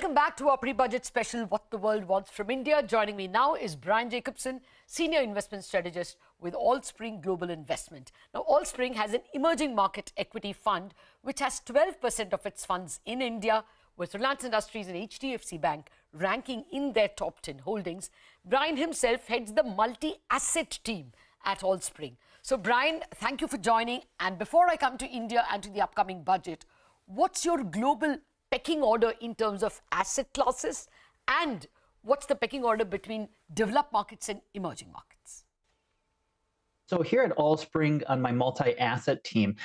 Welcome back to our pre-budget special, What the World Wants from India. Joining me now is Brian Jacobsen, Senior Investment Strategist with Allspring Global Investment. Now, Allspring has an emerging market equity fund which has 12% of its funds in India, with Reliance Industries and HDFC Bank ranking in their top 10 holdings. Brian himself heads the multi-asset team at Allspring. So, Brian, thank you for joining. And before I come to India and to the upcoming budget, what's your global pecking order in terms of asset classes, and what's the pecking order between developed markets and emerging markets? So here at Allspring on my multi-asset team,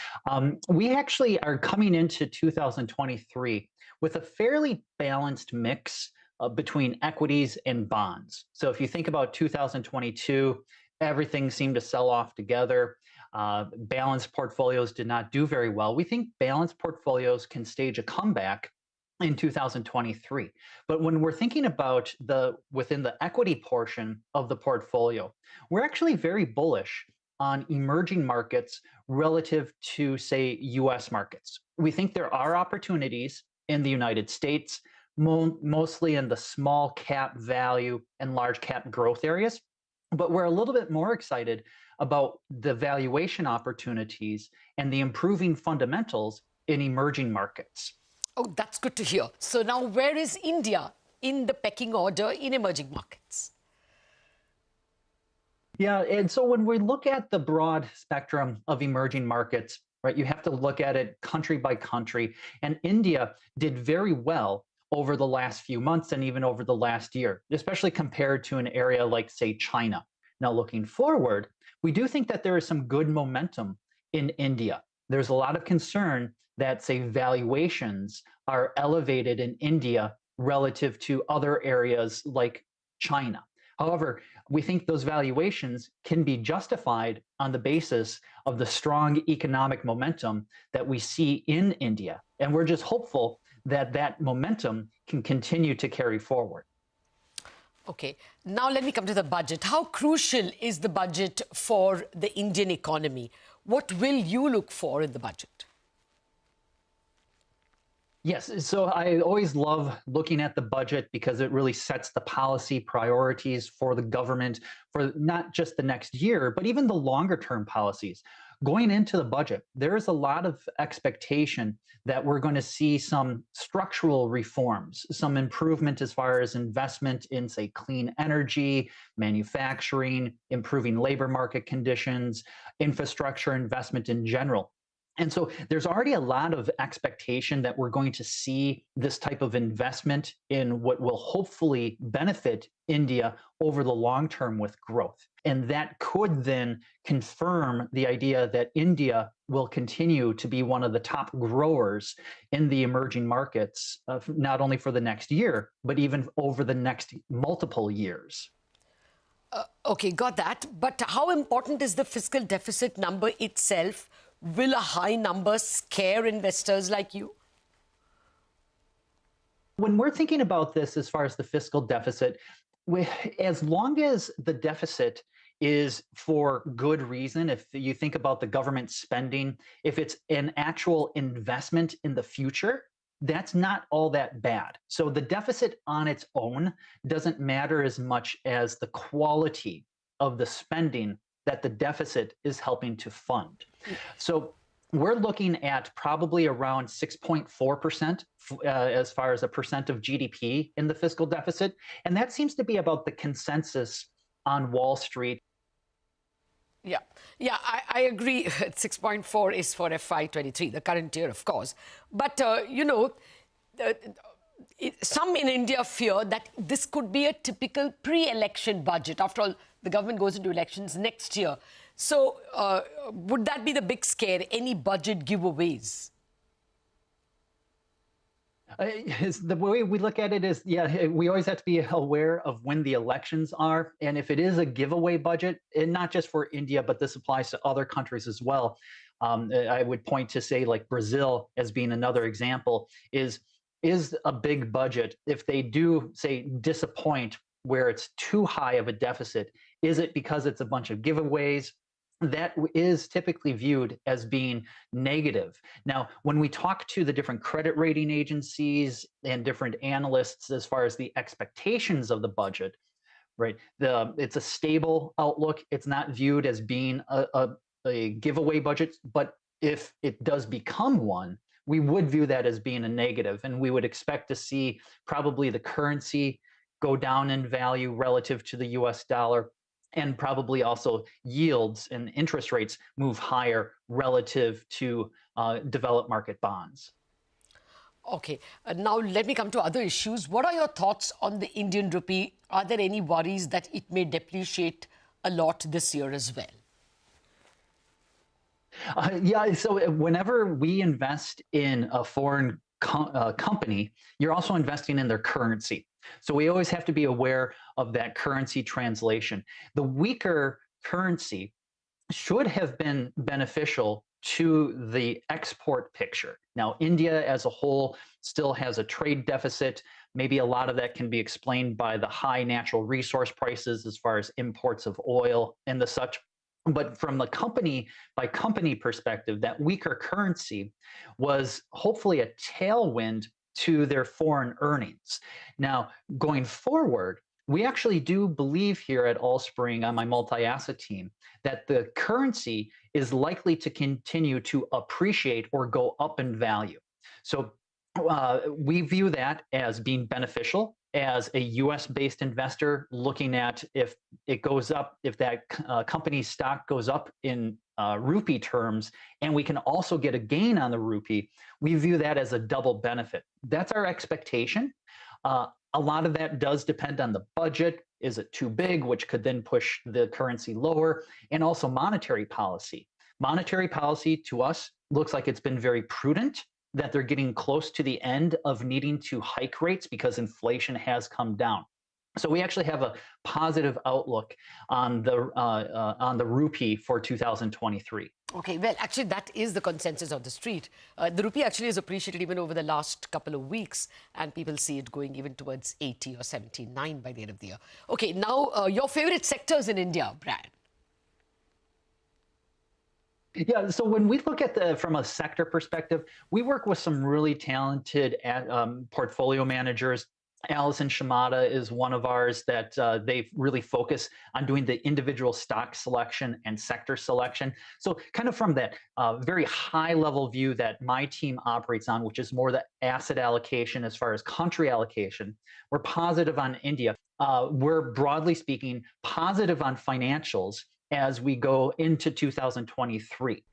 we actually are coming into 2023 with a fairly balanced mix between equities and bonds. So if you think about 2022, everything seemed to sell off together. Balanced portfolios did not do very well. We think balanced portfolios can stage a comeback in 2023. But when we're thinking about within the equity portion of the portfolio, we're actually very bullish on emerging markets relative to, say, US markets. We think there are opportunities in the United States, mostly in the small cap value and large cap growth areas. But we're a little bit more excited about the valuation opportunities and the improving fundamentals in emerging markets. Oh, that's good to hear. So now, where is India in the pecking order in emerging markets? Yeah, and so when we look at the broad spectrum of emerging markets, right, you have to look at it country by country. And India did very well over the last few months and even over the last year, especially compared to an area like, say, China. Now, looking forward, we do think that there is some good momentum in India. There's a lot of concern that, say, valuations are elevated in India relative to other areas like China. However, we think those valuations can be justified on the basis of the strong economic momentum that we see in India. And we're just hopeful that that momentum can continue to carry forward. Okay, now let me come to the budget. How crucial is the budget for the Indian economy? What will you look for in the budget? Yes, so I always love looking at the budget because it really sets the policy priorities for the government for not just the next year, but even the longer term policies. Going into the budget, there is a lot of expectation that we're going to see some structural reforms, some improvement as far as investment in, say, clean energy, manufacturing, improving labor market conditions, infrastructure investment in general. And so there's already a lot of expectation that we're going to see this type of investment in what will hopefully benefit India over the long term with growth. And that could then confirm the idea that India will continue to be one of the top growers in the emerging markets, not only for the next year, but even over the next multiple years. Okay, got that. But how important is the fiscal deficit number itself? Will a high number scare investors like you? When we're thinking about this as far as the fiscal deficit, as long as the deficit is for good reason, if you think about the government spending, if it's an actual investment in the future, that's not all that bad. So the deficit on its own doesn't matter as much as the quality of the spending that the deficit is helping to fund. So we're looking at probably around 6.4% as far as a percent of GDP in the fiscal deficit. And that seems to be about the consensus on Wall Street. Yeah, I agree. 6.4 is for FY23, the current year, of course. But, some in India fear that this could be a typical pre-election budget. After all, the government goes into elections next year. So would that be the big scare, any budget giveaways? The way we look at it is, yeah, we always have to be aware of when the elections are. And if it is a giveaway budget, and not just for India, but this applies to other countries as well, I would point to, say, like Brazil as being another example, is a big budget. If they do, say, disappoint where it's too high of a deficit, is it because it's a bunch of giveaways? that is typically viewed as being negative. Now, when we talk to the different credit rating agencies and different analysts as far as the expectations of the budget, right? It's a stable outlook. It's not viewed as being a giveaway budget, but if it does become one, we would view that as being a negative, and we would expect to see probably the currency go down in value relative to the US dollar, and probably also yields and interest rates move higher relative to developed market bonds. Okay, now let me come to other issues. What are your thoughts on the Indian rupee? Are there any worries that it may depreciate a lot this year as well? Yeah, so whenever we invest in a foreign company, you're also investing in their currency. So we always have to be aware of that currency translation. The weaker currency should have been beneficial to the export picture. Now, India as a whole still has a trade deficit. Maybe a lot of that can be explained by the high natural resource prices as far as imports of oil and the such. But from the company by company perspective, that weaker currency was hopefully a tailwind to their foreign earnings. Now, going forward, we actually do believe here at Allspring on my multi-asset team that the currency is likely to continue to appreciate or go up in value. So we view that as being beneficial as a US-based investor looking at if it goes up, if that company's stock goes up in rupee terms, and we can also get a gain on the rupee, we view that as a double benefit. That's our expectation. A lot of that does depend on the budget. Is it too big, which could then push the currency lower, and also monetary policy. Monetary policy to us looks like it's been very prudent, that they're getting close to the end of needing to hike rates because inflation has come down. So we actually have a positive outlook on the rupee for 2023. Okay, well, actually, that is the consensus of the street. The rupee actually has appreciated even over the last couple of weeks, and people see it going even towards 80 or 79 by the end of the year. Okay, now your favorite sectors in India, Brad? Yeah, so when we look at from a sector perspective, we work with some really talented portfolio managers. Allison Shimada is one of ours that they really focus on doing the individual stock selection and sector selection. So kind of from that very high level view that my team operates on, which is more the asset allocation as far as country allocation, we're positive on India. We're broadly speaking positive on financials as we go into 2023.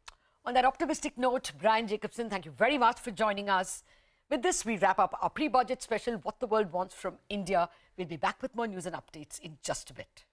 On that optimistic note, Brian Jacobsen, thank you very much for joining us. With this, we wrap up our pre-budget special, What the World Wants from India. We'll be back with more news and updates in just a bit.